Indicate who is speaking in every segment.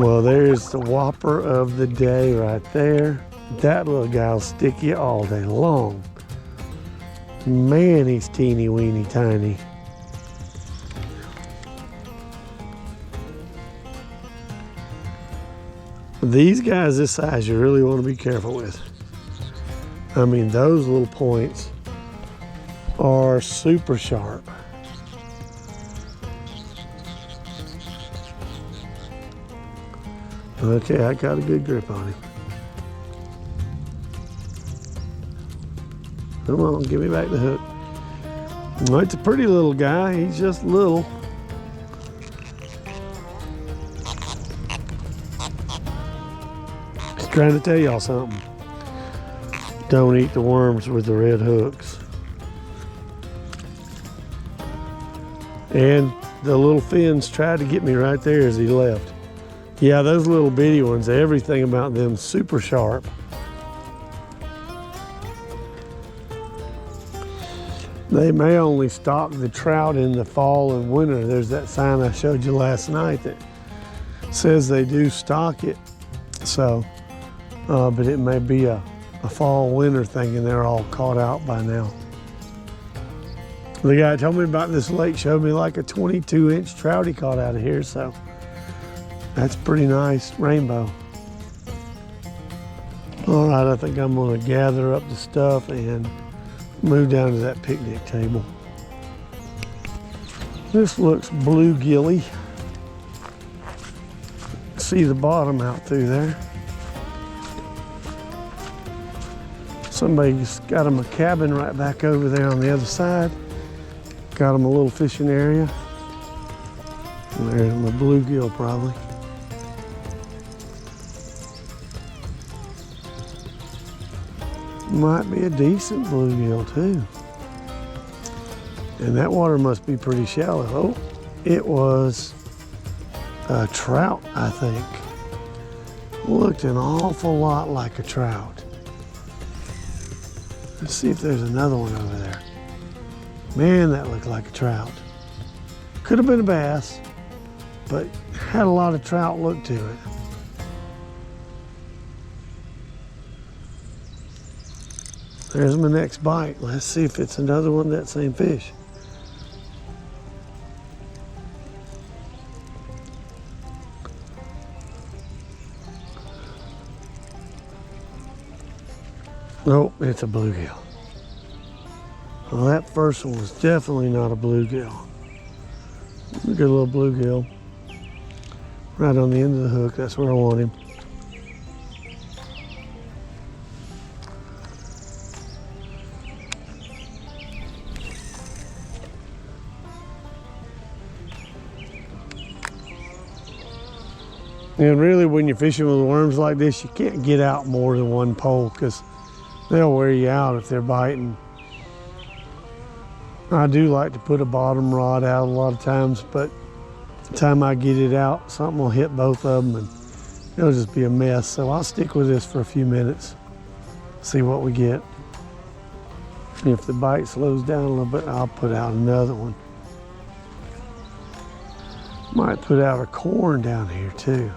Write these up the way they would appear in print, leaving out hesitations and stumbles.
Speaker 1: Well, there's the whopper of the day right there. That little guy'll stick you all day long. Man, he's teeny weeny tiny. These guys this size you really want to be careful with. I mean, those little points are super sharp. Okay, I got a good grip on him. Come on, give me back the hook. Well, it's a pretty little guy. He's just little. He's trying to tell y'all something. Don't eat the worms with the red hooks. And the little fins tried to get me right there as he left. Yeah, those little bitty ones, everything about them super sharp. They may only stock the trout in the fall and winter. There's that sign I showed you last night that says they do stock it. So, but it may be a fall winter thing and they're all caught out by now. The guy that told me about this lake showed me like a 22-inch trout he caught out of here, so that's pretty nice rainbow. All right, I think I'm gonna gather up the stuff and move down to that picnic table. This looks bluegilly. See the bottom out through there. Somebody's got them a cabin right back over there on the other side. Got them a little fishing area. And there's my bluegill probably. Might be a decent bluegill too. And that water must be pretty shallow. Oh, it was a trout, I think. Looked an awful lot like a trout. Let's see if there's another one over there. Man, that looked like a trout. Could have been a bass, but had a lot of trout look to it. There's my next bite. Let's see if it's another one of that same fish. Nope, it's a bluegill. Well, that first one was definitely not a bluegill. A good little bluegill. Right on the end of the hook, that's where I want him. And really, when you're fishing with worms like this, you can't get out more than one pole because they'll wear you out if they're biting. I do like to put a bottom rod out a lot of times, but the time I get it out, something will hit both of them and it'll just be a mess. So I'll stick with this for a few minutes, see what we get. And if the bite slows down a little bit, I'll put out another one. Might put out a corn down here too.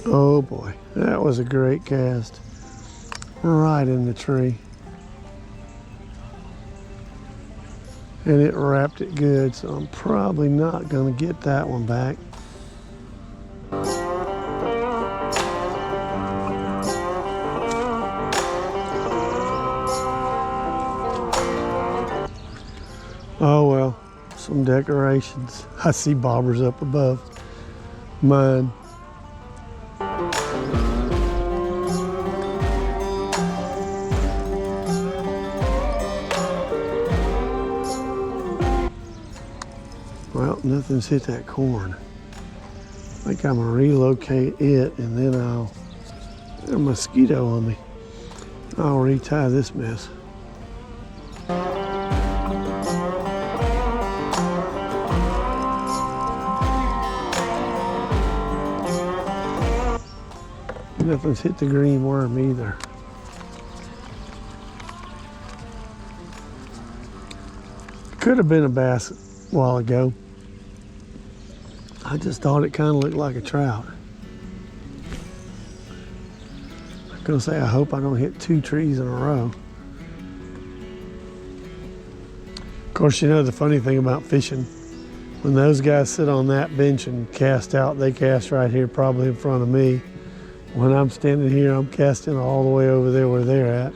Speaker 1: Oh boy, that was a great cast. Right in the tree. And it wrapped it good, so I'm probably not going to get that one back. Oh well, some decorations. I see bobbers up above mine. Well, nothing's hit that corn. I think I'm gonna relocate it, and then I'll get a mosquito on me. I'll retie this mess. Nothing's hit the green worm either. Could have been a bass a while ago. I just thought it kind of looked like a trout. I'm gonna say I hope I don't hit 2 trees in a row. Of course, you know the funny thing about fishing, when those guys sit on that bench and cast out, they cast right here probably in front of me. When I'm standing here, I'm casting all the way over there where they're at.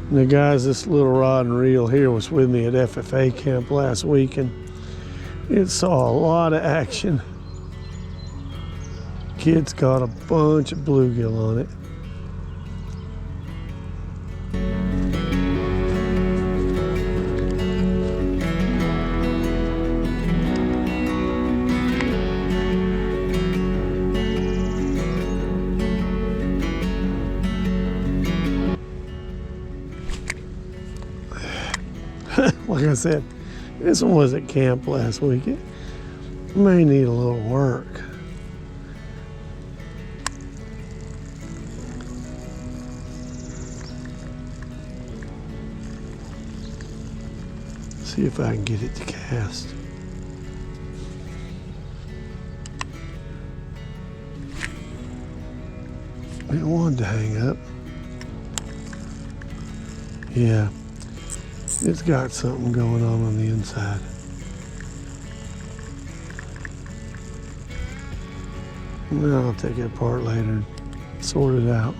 Speaker 1: And the guys, this little rod and reel here was with me at FFA camp last week, and it saw a lot of action. Kids caught a bunch of bluegill on it. Like I said, this one was at camp last week. It may need a little work. See if I can get it to cast. It wanted to hang up. Yeah. It's got something going on the inside. Well, I'll take it apart later and sort it out.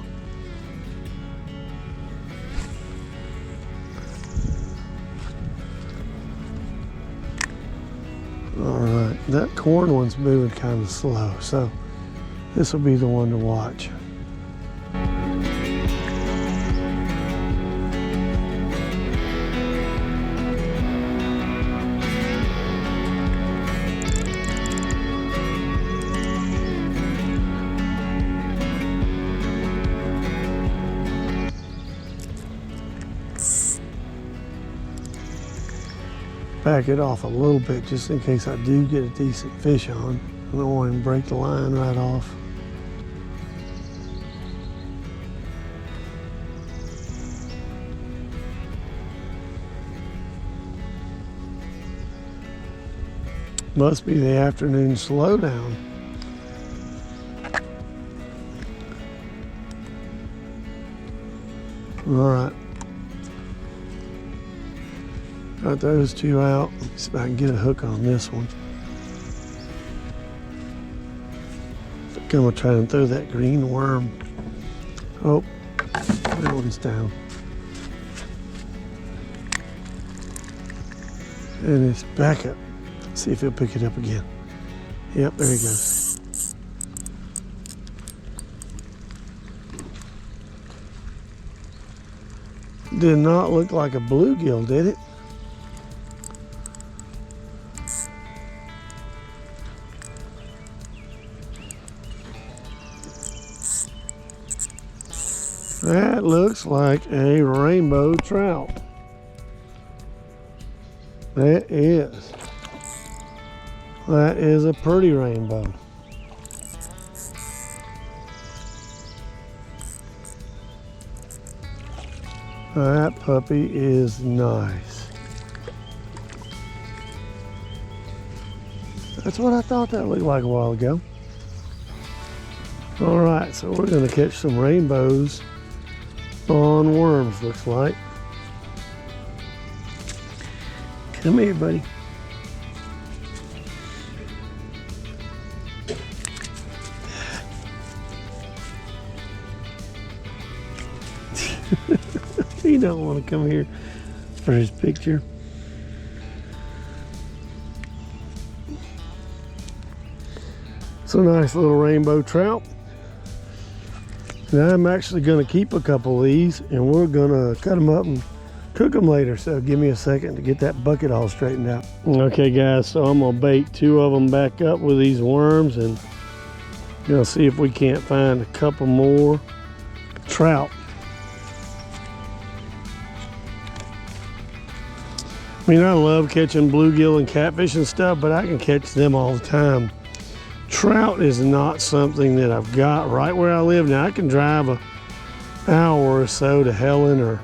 Speaker 1: All right, that corn one's moving kind of slow, so this will be the one to watch. Back it off a little bit just in case I do get a decent fish on. I don't want him to break the line right off. Must be the afternoon slowdown. All right. Got those 2 out. See if I can get a hook on this one. I think I'm gonna try and throw that green worm. Oh, that one's down. And it's back up. See if he'll pick it up again. Yep, there he goes. Did not look like a bluegill, did it? That looks like a rainbow trout. That is. That is a pretty rainbow. That puppy is nice. That's what I thought that looked like a while ago. All right, so we're gonna catch some rainbows on worms, looks like. Come here, buddy. He don't want to come here for his picture. It's a nice little rainbow trout. And I'm actually going to keep a couple of these, and we're going to cut them up and cook them later. So give me a second to get that bucket all straightened out. Okay guys, so I'm going to bait 2 of them back up with these worms, and gonna see if we can't find a couple more trout. I mean, I love catching bluegill and catfish and stuff, but I can catch them all the time. Trout is not something that I've got right where I live. Now I can drive an hour or so to Helen or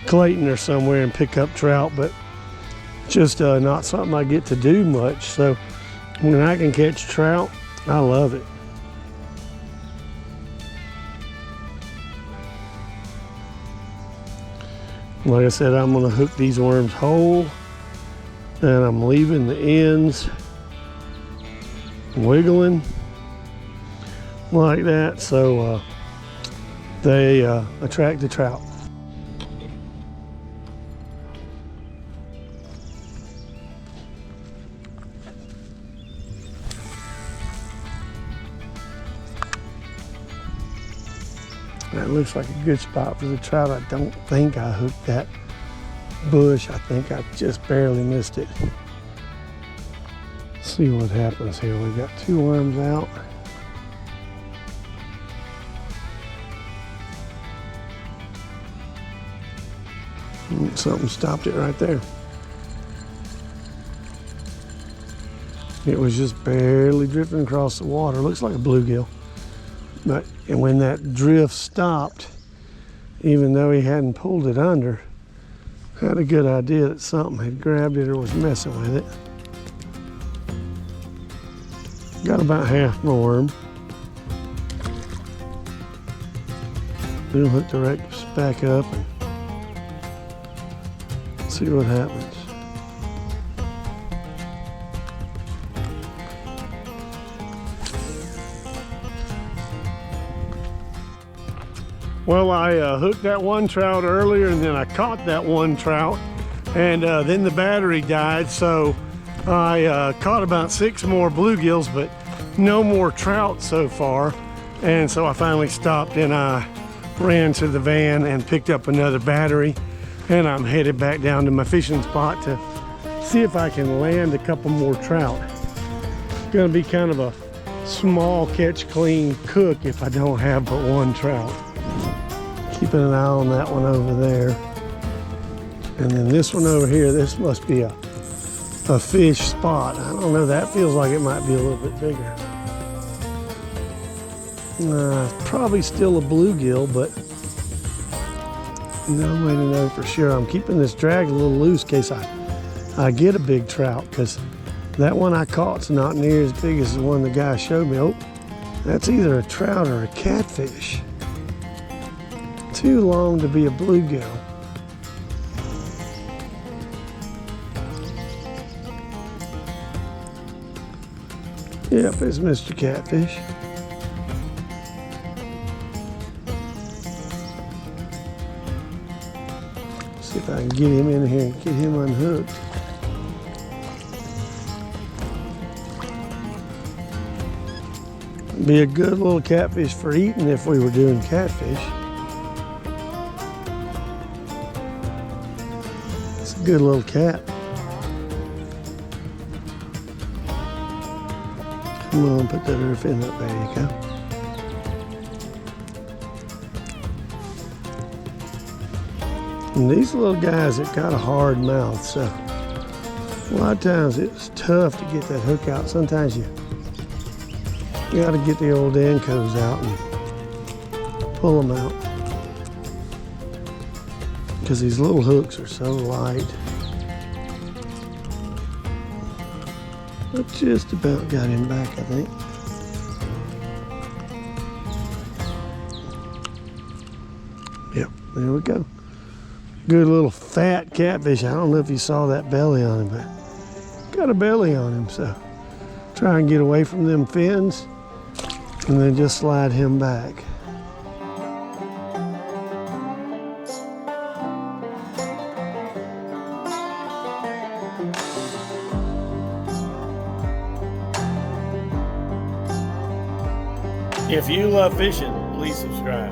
Speaker 1: Clayton or somewhere and pick up trout, but just not something I get to do much. So when I can catch trout, I love it. Like I said, I'm going to hook these worms whole, and I'm leaving the ends wiggling like that so they attract the trout. That looks like a good spot for the trout. I don't think I hooked that bush. I think I just barely missed it. Let's see what happens here. We got 2 worms out. Something stopped it right there. It was just barely drifting across the water. Looks like a bluegill. But and when that drift stopped, even though he hadn't pulled it under, I had a good idea that something had grabbed it or was messing with it. Got about half my worm. We'll hook the wrecks back up and see what happens. Well, I hooked that one trout earlier, and then I caught that one trout, and then the battery died, so I caught about 6 more bluegills, but no more trout so far. And so I finally stopped, and I ran to the van and picked up another battery, and I'm headed back down to my fishing spot to see if I can land a couple more trout. It's gonna be kind of a small catch clean cook if I don't have but 1 trout. Keeping an eye on that one over there. And then this one over here, this must be a fish spot. I don't know, that feels like it might be a little bit bigger. Probably still a bluegill, but no way to know for sure. I'm keeping this drag a little loose in case I get a big trout, because that one I caught's not near as big as the one the guy showed me. Oh, that's either a trout or a catfish. Too long to be a bluegill. Yep, it's Mr. Catfish. See if I can get him in here and get him unhooked. Be a good little catfish for eating if we were doing catfish. Good little cat. Come on, put that other fin up. There you go. And these little guys that got a hard mouth, so a lot of times it's tough to get that hook out. Sometimes you got to get the old Dancos out and pull them out, because these little hooks are so light. I just about got him back, I think. Yep, there we go. Good little fat catfish. I don't know if you saw that belly on him, but got a belly on him, so try and get away from them fins and then just slide him back.
Speaker 2: If you love fishing, please subscribe.